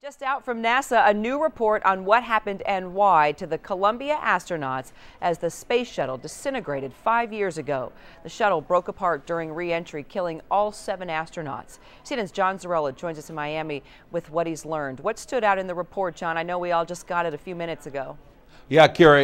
Just out from NASA, a new report on what happened and why to the Columbia astronauts as the space shuttle disintegrated 5 years ago. The shuttle broke apart during re-entry, killing all 7 astronauts. CNN's John Zarella joins us in Miami with what he's learned. What stood out in the report, John? I know we all just got it a few minutes ago. Yeah, Kira,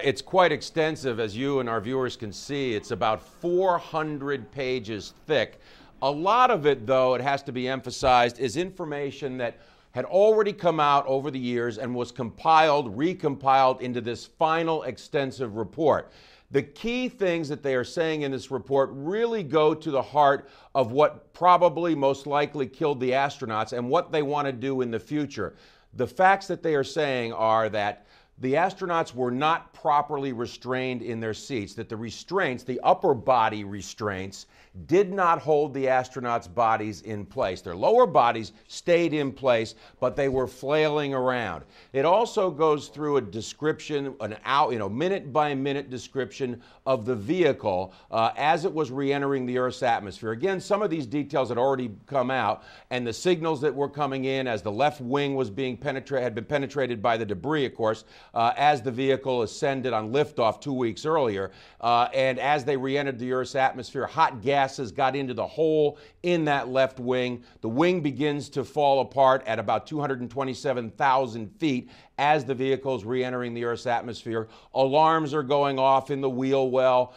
it's quite extensive, as you and our viewers can see. It's about 400 pages thick. A lot of it, though, it has to be emphasized, is information that had already come out over the years and was compiled, recompiled into this final extensive report. The key things that they are saying in this report really go to the heart of what probably most likely killed the astronauts and what they want to do in the future. The facts that they are saying are that the astronauts were not properly restrained in their seats, that the restraints, the upper body restraints, did not hold the astronauts' bodies in place. Their lower bodies stayed in place, but they were flailing around. It also goes through a description, minute-by-minute description of the vehicle as it was re-entering the Earth's atmosphere. Again, some of these details had already come out, and the signals that were coming in as the left wing was being had been penetrated by the debris, of course, as the vehicle ascended on liftoff 2 weeks earlier. And as they re-entered the Earth's atmosphere, hot gases got into the hole in that left wing. The wing begins to fall apart at about 227,000 feet as the vehicle is re-entering the Earth's atmosphere. Alarms are going off in the wheel well.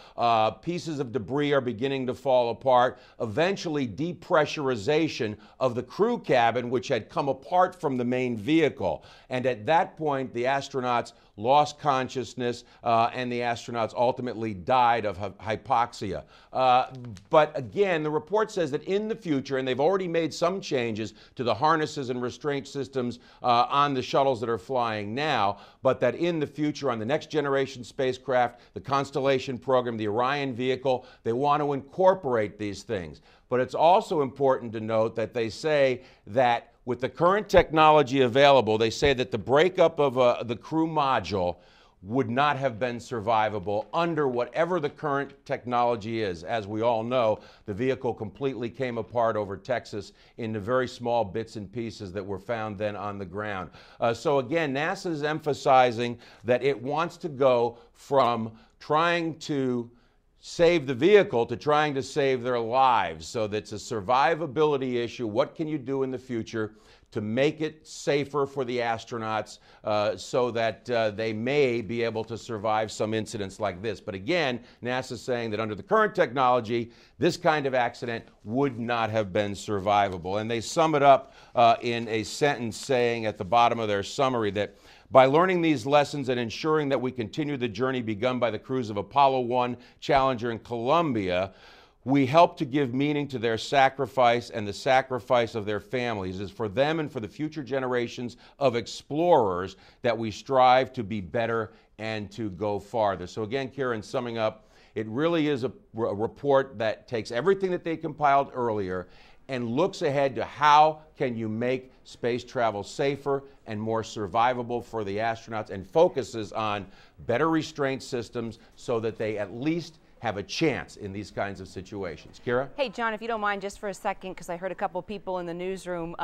Pieces of debris are beginning to fall apart. Eventually, depressurization of the crew cabin, which had come apart from the main vehicle. And at that point, the astronauts lost consciousness, and the astronauts ultimately died of hypoxia. But again, the report says that in the future, and they've already made some changes to the harnesses and restraint systems on the shuttles that are flying now, but that in the future, on the next generation spacecraft, the Constellation program, the Orion vehicle, they want to incorporate these things. But it's also important to note that they say that with the current technology available, they say that the breakup of the crew module would not have been survivable under whatever the current technology is. As we all know, the vehicle completely came apart over Texas into very small bits and pieces that were found then on the ground. So again, NASA is emphasizing that it wants to go from trying to save the vehicle to trying to save their lives. So that's a survivability issue. What can you do in the future to make it safer for the astronauts so that they may be able to survive some incidents like this? But again, NASA's saying that under the current technology, this kind of accident would not have been survivable. And they sum it up in a sentence saying at the bottom of their summary that by learning these lessons and ensuring that we continue the journey begun by the crews of Apollo 1, Challenger, and Columbia, we help to give meaning to their sacrifice and the sacrifice of their families. It is for them and for the future generations of explorers that we strive to be better and to go farther. So again, Karen, summing up, it really is a report that takes everything that they compiled earlier and looks ahead to how can you make space travel safer and more survivable for the astronauts, and focuses on better restraint systems so that they at least have a chance in these kinds of situations. Kira? Hey, John, if you don't mind, just for a second, because I heard a couple people in the newsroom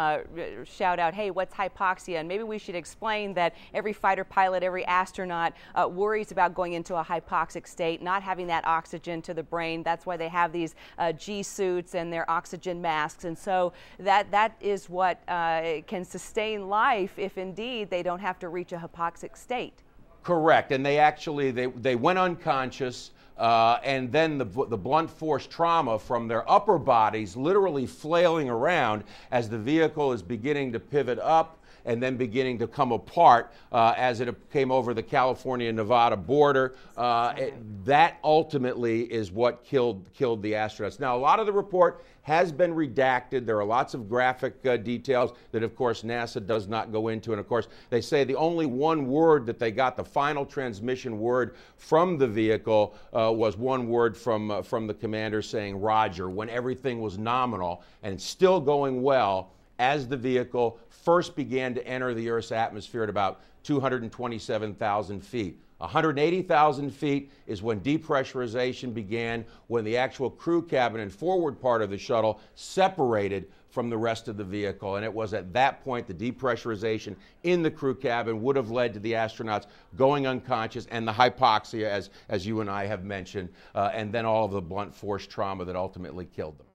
shout out, hey, what's hypoxia? And maybe we should explain that every fighter pilot, every astronaut worries about going into a hypoxic state, not having that oxygen to the brain. That's why they have these G suits and their oxygen masks. And so that is what can sustain life if indeed they don't have to reach a hypoxic state. Correct. And they went unconscious. And then the blunt force trauma from their upper bodies literally flailing around as the vehicle is beginning to pivot up and then beginning to come apart as it came over the California-Nevada border. That ultimately is what killed the astronauts. Now, a lot of the report has been redacted. There are lots of graphic details that, of course, NASA does not go into. And, of course, they say the only one word that they got, the final transmission word from the vehicle, was one word from the commander saying Roger, when everything was nominal and still going well as the vehicle first began to enter the Earth's atmosphere at about 227,000 feet. 180,000 feet is when depressurization began, when the actual crew cabin and forward part of the shuttle separated from the rest of the vehicle. And it was at that point the depressurization in the crew cabin would have led to the astronauts going unconscious and the hypoxia, as you and I have mentioned, and then all of the blunt force trauma that ultimately killed them.